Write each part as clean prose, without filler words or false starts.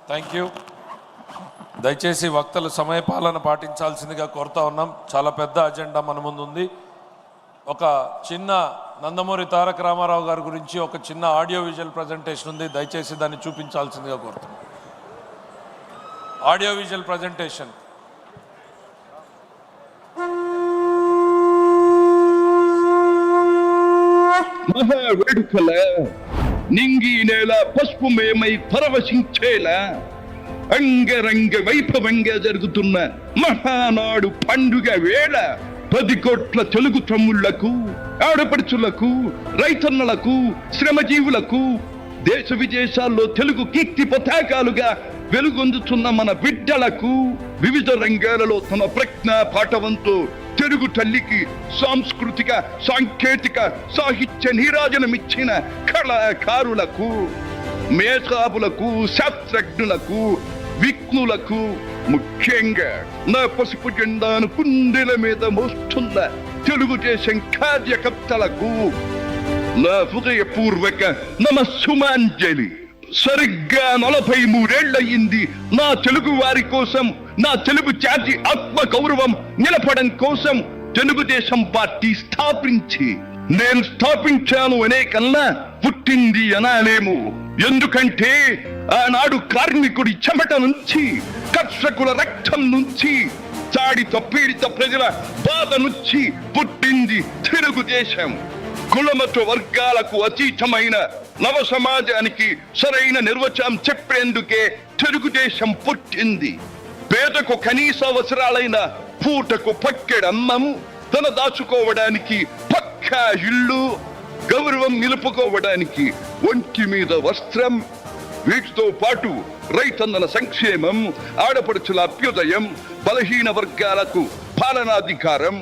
Thank you. దయచేసి వక్తలు సమయపాలన పాటించాల్సిందిగా కోరుతా ఉన్నాం. చాలా పెద్ద అజెండా మన ముందు ఉంది. ఒక చిన్న నందమూరి తారక రామారావు గారి గురించి ఒక చిన్న ఆడియో విజువల్ ప్రజెంటేషన్ ఉంది. దయచేసి దాన్ని చూపించాల్సిందిగా కోరుతున్నాం. Audio visual presentation. మహావేడుకల నింగి నేల పసుపు మేమై పరవశించేలా అంగరంగ వైభవంగా జరుగుతున్న మహానాడు పండుగ వేళ 10 కోట్ల తెలుగు తమ్ముళ్లకు, ఆడపడుచులకు, రైతన్నలకు, శ్రమజీవులకు, దేశ విదేశాల్లో తెలుగు కీర్తి పతాకాలుగా వెలుగొందుతున్న మన బిడ్డలకు వివిధ రంగాలలో తమ ప్రజ్ఞ పాఠవంతో తెలుగు తల్లికి సాంస్కృతిక, సాంకేతిక, సాహిత్య నీరాజనమిచ్చిన కళాకారులకు, మేధావులకు, శాస్త్రజ్ఞులకు, విఘ్నులకు, ముఖ్యంగా నా పసుపు జెండాను కుండెల మీద మోస్తున్న తెలుగుదేశం కార్యకర్తలకు నా హృదయపూర్వక నమస్సుమాంజలి. సరిగ్గా 43 ఏళ్లయింది నా తెలుగు వారి కోసం, నా తెలుగు జాతి ఆత్మ గౌరవం నిలపడం కోసం తెలుగుదేశం పార్టీ స్థాపించి. నేను స్థాపించాను అనే కన్నా పుట్టింది అనాలేము. ఎందుకంటే ఆనాడు కార్మికుడి చెమట నుంచి, కర్షకుల రక్తం నుంచి, చాడిత పీడిత ప్రజల బాధ నుంచి పుట్టింది తెలుగుదేశం. కులమత వర్గాలకు అతీతమైన నవ సమాజానికి సరైన నిర్వచనం చెప్పేందుకే తెలుగుదేశం పుట్టింది. పేదకు కనీస అవసరాలైన పూటకు పక్కెడన్నము, తన దాచుకోవడానికి పక్కా ఇల్లు, గౌరవం నిలుపుకోవడానికి ఒంటి మీద వస్త్రం, వీటితో పాటు రైతన్నల సంక్షేమం, ఆడపడుచుల అభ్యుదయం, బలహీన వర్గాలకు పాలనాధికారం,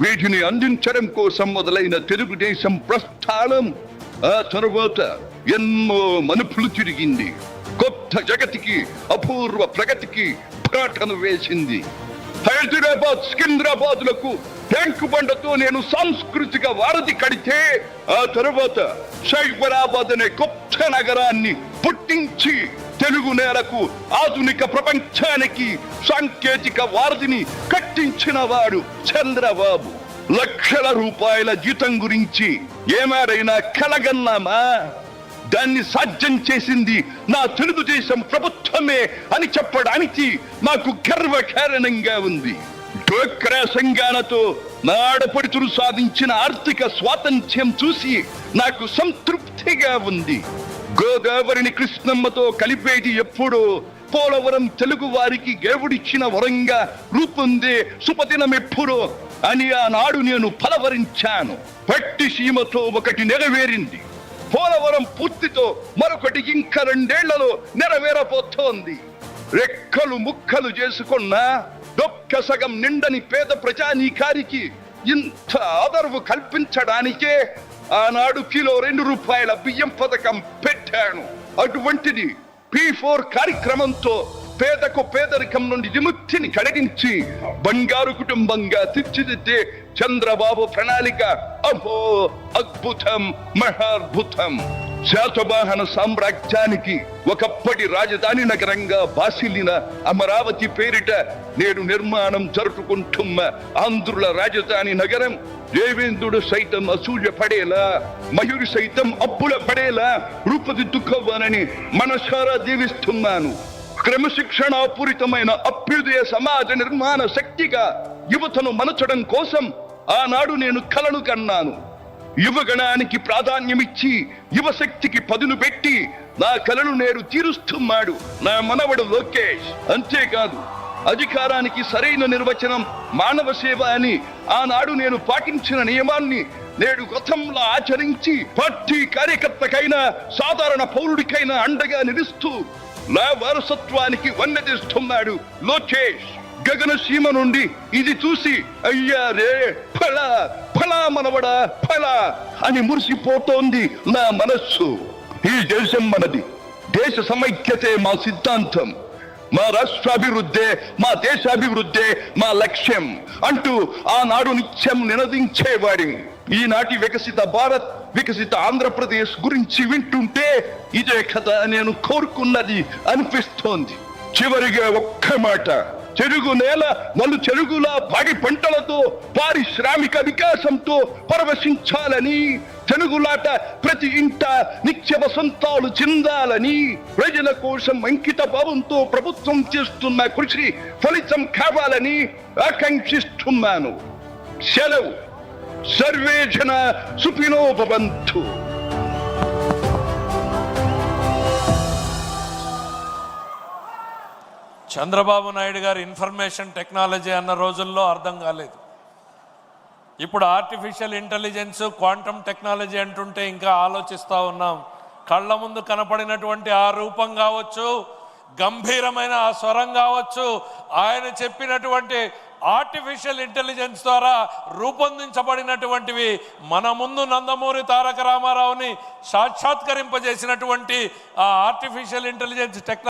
వీటిని అందించడం కోసం మొదలైన తెలుగుదేశం ప్రస్థానం ఆ తరువాత ఎన్నో మలుపులు తిరిగింది. కొత్త జగతికి, అపూర్వ ప్రగతికి బాటను వేసింది. హైదరాబాద్, సికింద్రాబాద్లకు ట్యాంకు బండతో నేను సాంస్కృతిక వారధి కడితే, ఆ తరువాత సైబరాబాద్ అనే కొత్త నగరాన్ని పుట్టించి తెలుగు నేలకు, ఆధునిక ప్రపంచానికి సాంకేతిక వారధిని కట్టించిన వాడు చంద్రబాబు. లక్షల రూపాయల జీతం గురించి ఏమారైనా కలగన్నామా? దాన్ని సాధ్యం చేసింది నా తెలుగుదేశం ప్రభుత్వమే అని చెప్పడానికి నాకు గర్వకారణంగా ఉంది. డ్వాక్రా సంఘాలతో నా ఆడపడుచులు సాధించిన ఆర్థిక స్వాతంత్ర్యం చూసి నాకు సంతృప్తిగా ఉంది. గోదావరిని కృష్ణమ్మతో కలిపేది ఎప్పుడో పోలవరం తెలుగు వారికి దేవుడిచ్చిన వరంగా రూపొందే శుభదినం ఎప్పుడో అని ఆనాడు నేను పలవరించాను. పట్టి సీమతో ఒకటి నెరవేరింది. పోలవరం పూర్తితో మరొకటి ఇంకా 2 ఏళ్లలో నెరవేరబోతోంది. రెక్కలు ముక్కలు చేసుకున్న డొక్క సగం నిండని పేద ప్రజానీకారికి ఇంత ఆదరవు కల్పించడానికే ఆనాడు కిలో 2 రూపాయల బియ్యం పథకం పెట్టాను. అటువంటిది P4 కార్యక్రమంతో పేదకు పేదరికం నుండి విముక్తిని కలిగించి బంగారు కుటుంబంగా తీర్చిదిద్దే చంద్రబాబు ప్రణాళిక అహో అద్భుతం, మహాద్భుతం. శాతవాహన సామ్రాజ్యానికి ఒకప్పటి రాజధాని నగరంగా బాసిల్లిన అమరావతి పేరిట నేడు నిర్మాణం జరుపుకుంటున్న ఆంధ్రుల రాజధాని నగరం దేవేంద్రుడు సైతం అసూయ పడేలా, మయూరి సైతం అప్పుల పడేలా రూపుదిద్దుకోవాలని మనసారా దీవిస్తున్నాను. క్రమశిక్షణాపూరితమైన అభ్యుదయ సమాజ నిర్మాణ శక్తిగా యువతను మలచడం కోసం ఆనాడు నేను కలను కన్నాను. యువగణానికి ప్రాధాన్యమిచ్చి యువశక్తికి పదును పెట్టి నా కలను నేడు తీరుస్తున్నాడు నా మనవడు లోకేష్. అంతేకాదు, అధికారానికి సరైన నిర్వచనం మానవ సేవ అని ఆనాడు నేను పాటించిన నియమాన్ని నేడు గతంలో ఆచరించి పార్టీ కార్యకర్తకైనా సాధారణ పౌరుడికైనా అండగా నిలుస్తూ నా వారసత్వానికి వన్నెదిస్తున్నాడు లోకేష్. గగన సీమ నుండి ఇది చూసి అయ్యారే ఫలా ఫలా మనవడా ఫలా అని మురిసిపోతోంది నా మనస్సు. ఈ దేశం మనది, దేశ సమైక్యతే మా సిద్ధాంతం, మా రాష్ట్రాభివృద్ధే మా దేశాభివృద్ధే మా లక్ష్యం అంటూ ఆనాడు నిత్యం నినదించేవాడి ఈనాటి వికసిత భారత్ వికసిత ఆంధ్రప్రదేశ్ గురించి వింటుంటే ఇదే కదా నేను కోరుకున్నది అనిపిస్తోంది. చివరిగా ఒక్క మాట, చెరుగు నేల మళ్ళు చెరుగులా పాడి పంటలతో పారిశ్రామిక వికాసంతో పరవశించాలని, చెరుగులాట ప్రతి ఇంట నిత్య వసంతాలు చెందాలని, ప్రజల కోసం అంకిత భావంతో ప్రభుత్వం చేస్తున్న కృషి ఫలితం కావాలని ఆకాంక్షిస్తున్నాను. సెలవు. సర్వే జన సుఖినో భవంతు. చంద్రబాబు నాయుడు గారు ఇన్ఫర్మేషన్ టెక్నాలజీ అన్న రోజుల్లో అర్థం కాలేదు. ఇప్పుడు ఆర్టిఫిషియల్ ఇంటెలిజెన్స్, క్వాంటమ్ టెక్నాలజీ అంటుంటే ఇంకా ఆలోచిస్తూ ఉన్నాం. కళ్ళ ముందు కనపడినటువంటి ఆ రూపం కావచ్చు, గంభీరమైన ఆ స్వరం కావచ్చు, ఆయన చెప్పినటువంటి ఆర్టిఫిషియల్ ఇంటెలిజెన్స్ ద్వారా రూపొందించబడినటువంటివి మన ముందు నందమూరి తారక రామారావుని సాక్షాత్కరింపజేసినటువంటి ఆ ఆర్టిఫిషియల్ ఇంటెలిజెన్స్ టెక్నాలజీ